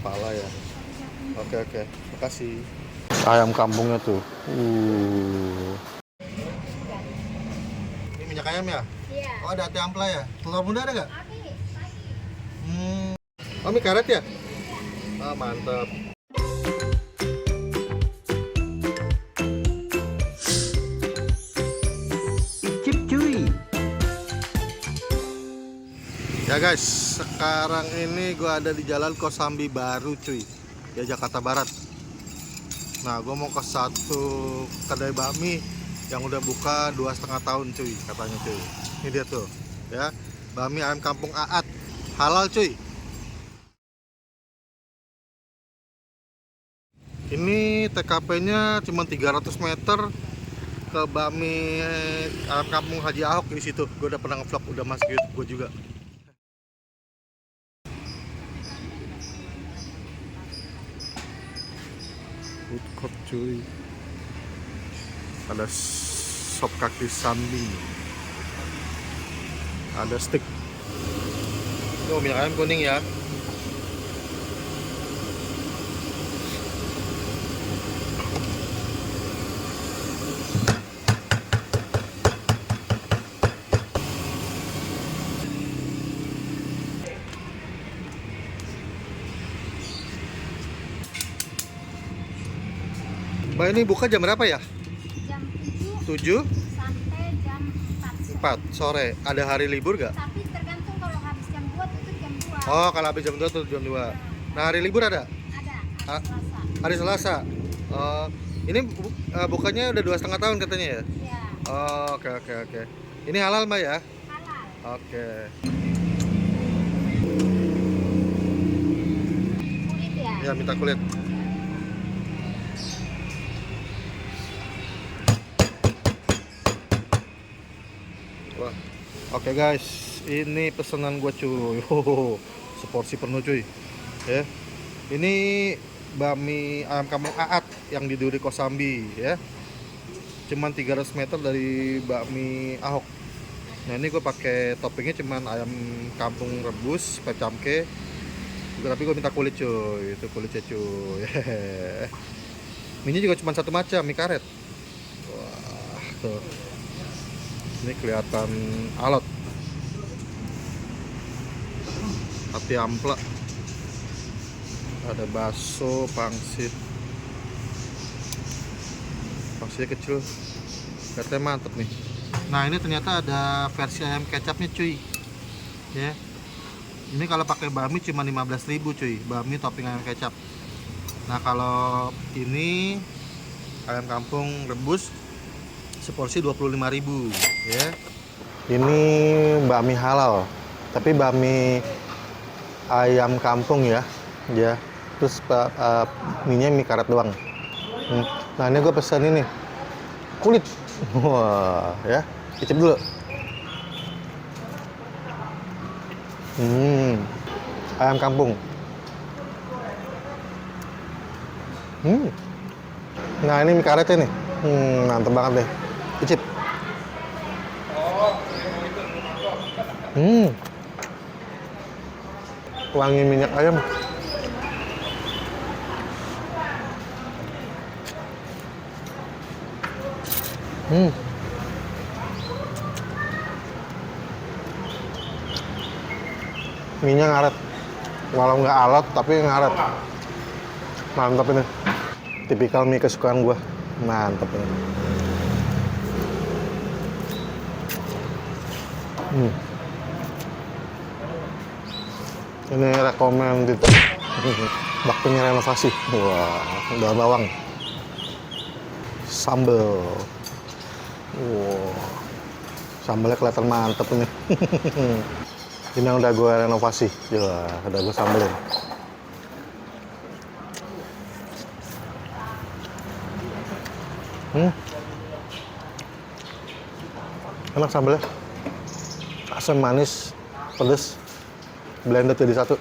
kepala ya. Oke, makasih. Ayam kampungnya tuh. Ini minyak ayam ya? Iya. Oh, ada ati ampla ya? Telur muda ada nggak? Pagi. Oh, mie karet ya? Ah, mantap. Icip cuy. Ya guys, sekarang ini gue ada di Jalan Kosambi Baru cuy, ya Jakarta Barat. Nah, gue mau ke satu kedai bakmi yang udah buka 2,5 tahun cuy, katanya cuy. Ini dia tuh, ya, bakmi ayam kampung Aat, halal cuy. Ini TKP-nya cuma 300 meter ke bakmi ayam kampung Haji Ahok di situ. Gue udah pernah nge-vlog, udah masuk YouTube gue juga. Food court cuy, ada sop kaki sambi, ada steak. Oh, minyak ayam kuning ya. Mbak, ini buka jam berapa ya? Jam 7 7 sampai jam 4 4 sore. Ada hari libur gak? Tapi tergantung, kalau habis jam 2 tutup jam 2. Oh, kalau habis jam 2 tuh jam 2. Nah, hari libur ada? Ada, Ah, hari Selasa. hari Selasa. Oh, ini bukanya udah 2,5 tahun katanya ya? Iya, Oh, oke. Ini halal Mbak ya? halal. Oke. Kulit ya? Ya, minta kulit. Wah. Oke guys, ini pesanan gue cuy. Seporsi penuh cuy. Ya. Ini bakmi ayam kampung Aat yang di Duri Kosambi ya. Cuman 300 meter dari bakmi Ahok. Nah, ini gue pakai toppingnya cuman ayam kampung rebus, pecamke. Tapi gue minta kulit cuy. Itu kulitnya cuy. Mie juga cuma satu macam, mie karet. Wah, tuh. Ini kelihatan alot. Ati ampla. Ada bakso, pangsit. Pangsitnya kecil. Katanya mantep nih. Nah, ini ternyata ada versi ayam kecapnya cuy. Ya. Ini kalau pakai bakmi cuma 15.000 cuy. Bakmi topping ayam kecap. Nah, kalau ini ayam kampung rebus seporsi 25.000 ya. Ini bakmi halal, tapi bakmi ayam kampung ya. Ya. Terus mie-nya mie karet doang. Nah, ini gue pesan ini kulit. Wah, ya. Icip dulu. Ayam kampung. Nah, ini mie karetnya nih. Mantep banget deh. Icip. Wangi minyak ayam. Mie-nya ngaret. Walau nggak alot, tapi ngaret. Mantap ini. Tipikal mie kesukaan gue. Mantap ini. Ini recommended. Bakminya renovasi. Wah, daun bawang. Sambal. Wow. Sambalnya kelihatan mantep ini. Ini yang udah gue renovasi. Ya, udah gue sambelin. Enak sambalnya. Asam, manis, pedes, blended jadi satu.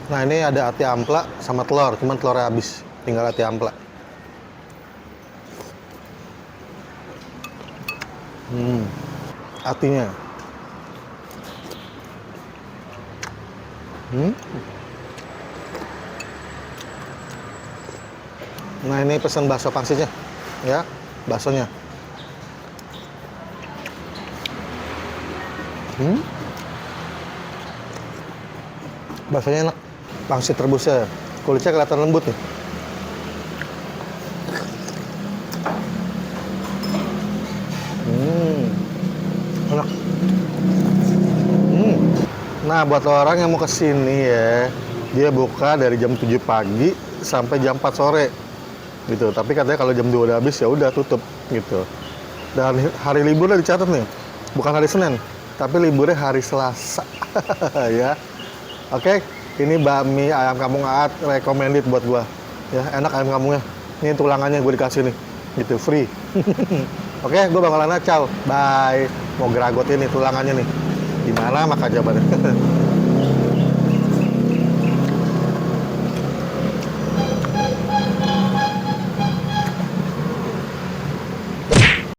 Nah, ini ada ati ampla sama telur, cuman telurnya habis, tinggal ati ampla. Hatinya. Nah ini pesan bakso pangsitnya, ya, baksonya. Baksonya enak, pangsit rebusnya, kulitnya kelihatan lembut nih. Enak. Nah buat orang yang mau kesini ya, dia buka dari jam 7 pagi sampai jam 4 sore gitu. Tapi katanya kalau jam 2 udah habis ya udah tutup gitu. Dan hari liburnya dicatat nih, bukan hari Senin, tapi liburnya hari Selasa. Ya. Oke, ini bakmi ayam kampung Aat recommended buat gua. Ya, enak ayam kampungnya. Ini tulangannya gue dikasih nih, gitu free. Oke, gua bakalan ciao. Bye. Mau geragot ini tulangannya nih. Gimana makan jawabannya?